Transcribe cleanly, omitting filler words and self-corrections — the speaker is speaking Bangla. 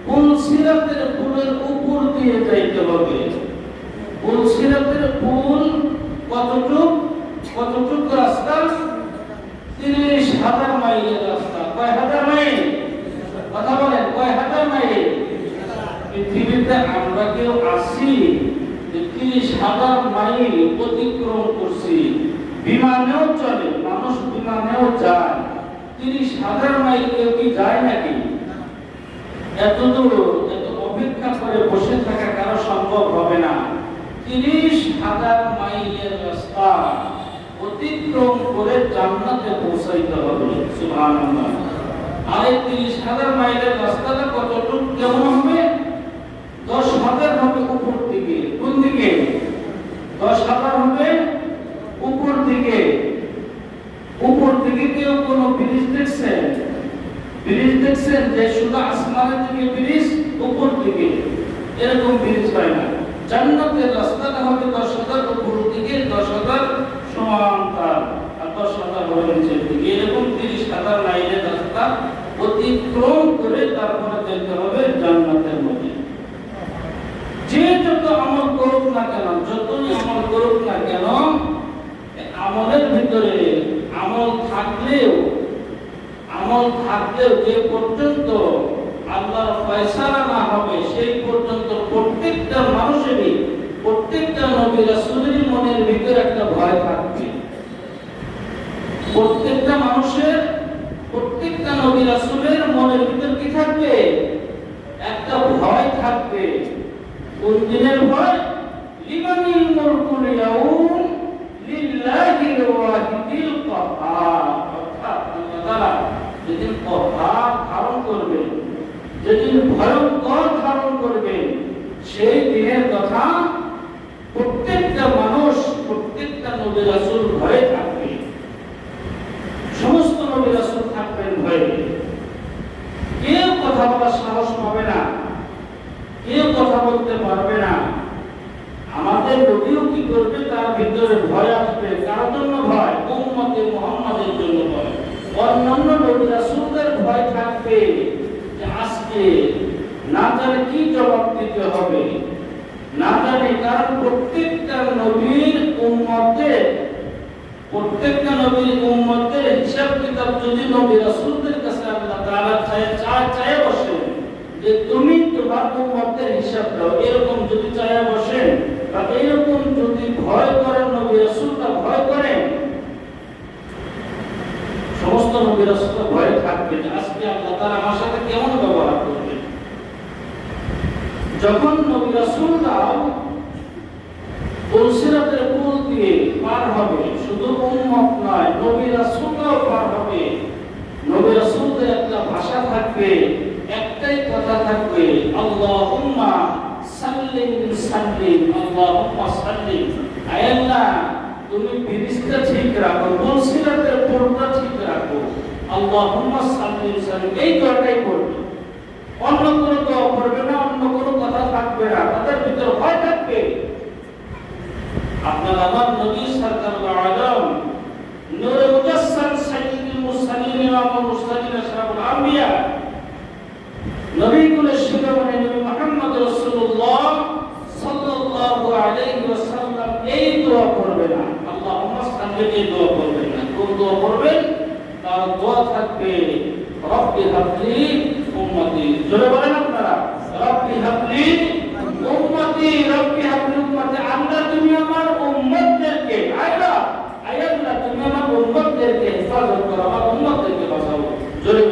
পুলসিরাতের পুলের উপর দিয়ে যাইতে হবে। পুলসিরাতের পুল কতটুক রাস্তা? 30,000 মাইলের রাস্তা। কয় হাজার মাইল? কথা বলেন, কয় হাজার মাইল? পৃথিবীতে আমরা কেউ আসি 30,000 মাইল অতিক্রম করছি। বিমানেও চলে, মানুষ বিমানেও যায়। 30,000 মাইল কেউ কি যায় নাকি? এত দূর এত অপেক্ষা করে বসে থাকা কারো সম্ভব হবে না। 30,000 মাইলের রাস্তা অতিক্রম করে জান্নাতে পৌঁছাইতে হবে। সুবহানাল্লাহ। আর এই 30,000 মাইলের রাস্তাটা কতটুকু কেমন হবে? 10,000 হবে উপর দিকে। কোন দিকে? 10,000 হবে উপর দিকে। উপর দিকে কেউ কোনো ব্রিজ দেখছেন? ব্রিজ দেখছেন যে শুধু আসমানের দিকে ব্রিজ, উপর দিকে এরকম ব্রিজ হয় না। জান্নাতের রাস্তাটা হবে 10,000 উপর দিকে, 10,000 সমান তার, আর 10,000 হবে নিচের দিকে। এরকম 30,000 মাইলের রাস্তা অতিক্রম করে তারপরে যেতে হবে জান্নাতের মধ্যে। যে যত আমল করুক না কেন, যতই আমল করুক না কেন, আমলের ভিতরে আমল থাকলেও যে পর্যন্ত আল্লাহর ফয়সালা না হবে সেই পর্যন্ত প্রত্যেকটা মানুষেরই, প্রত্যেকটা নবী রাসূলের মনের ভিতরে একটা ভয় থাকবে। প্রত্যেকটা মানুষের, প্রত্যেকটা নবী রাসূলের মনের ভিতরে কি থাকবে? একটা ভয় থাকবে। কোন দিনের ভয়? লিমানিল মুলকুল ইয়াউম লিল্লাহিল ওয়াহিদিল কাহ্হার। অর্থাৎ আল্লাহ তাআলা যেদিন কহ্হার ধারণ করবেন, যেদিন ভয়ঙ্কর ধারণ করবেন, সেই দিনের কথা প্রত্যেকটা মানুষ, প্রত্যেকটা নবী রাসূল ভয়ে থাকবে। সমস্ত নবী রাসূল থাকবেন ভয়ে। কেউ কথা বলার সাহস পাবে না, কেউ কথা বলতে পারবে না। আমাদের নবীও কি করবে? তার ভিতরে ভয় আসবে। কার জন্য ভয়? উম্মতে মুহাম্মাদের জন্য ভয়। অন্যান্য নবী রাসূলদের ভয় থাকবে যে আজকে না জানি কি জবাব দিতে হবে, না জানি। কারণ প্রত্যেকটা নবীর উম্মতের হিসাব কিতাব যদি নবী রাসূলদের কাছে আল্লাহ তাআলা চায় বসেন যে তুমি তোমার উম্মতের হিসাব দাও, এরকম যদি চায় বসেন বা এরকম যদি ভয় করেন, নবী রাসূলরা ভয় করেন, সমস্ত নবী রাসূলরা ভয় থাকবে যে আজকে আল্লাহ তাআলা আমার সাথে কেমন ব্যবহার করবেন। যখন নবী রাসূলরা পুলসিরাতের পুল দিয়ে পার হবে, শুধু উম্মত নয়, নবী রাসূলরাও পার হবে। নবী রাসূলদের একটা ভাষা থাকবে, একটাই কথা থাকবে, আল্লাহুম্মা সাল্লিম সাল্লিম, আল্লাহুম্মা সাল্লিম। আয় আল্লাহ, তুমি ব্রিজটা ঠিক রাখো, পুলসিরাতের পুলটা ঠিক রাখো, আল্লাহুম্মা সাল্লিম সাল্লিম। এই দোয়াটাই পড়বে, অন্য কোনো দোয়া পড়বে না, অন্য কোনো কথা থাকবে না। তাদের ভিতর ভয় থাকবে। আপনার আমার নবী সরকারুল আলম, নূরে মুজাসসাম সাইয়্যিদুল মুরসালিন ইমামুল মুরসালিন আশরাফুল আম্বিয়া, নবী কুলের শিরোমণি নবী মুহাম্মদ রাসূলুল্লাহ সাল্লাল্লাহু আলাইহি ওয়াসাল্লাম এই দোয়া করবেন না, আল্লাহুম্মা সাল্লি, এই দোয়া করবেন না। কোন দোয়া করবেন? তার দোয়া থাকবে রব্বি হাবলি উম্মতি। জোরে বলেন আপনারা, রব্বি হাবলি উম্মতি, রব্বি হাবলি উম্মতি। আল্লাহ তুমি আমার উম্মতদেরকে, আল্লাহ তুমি আমার উম্মতদেরকে হেফাজত করো, আমার উম্মতদেরকে বাঁচাও। জোরে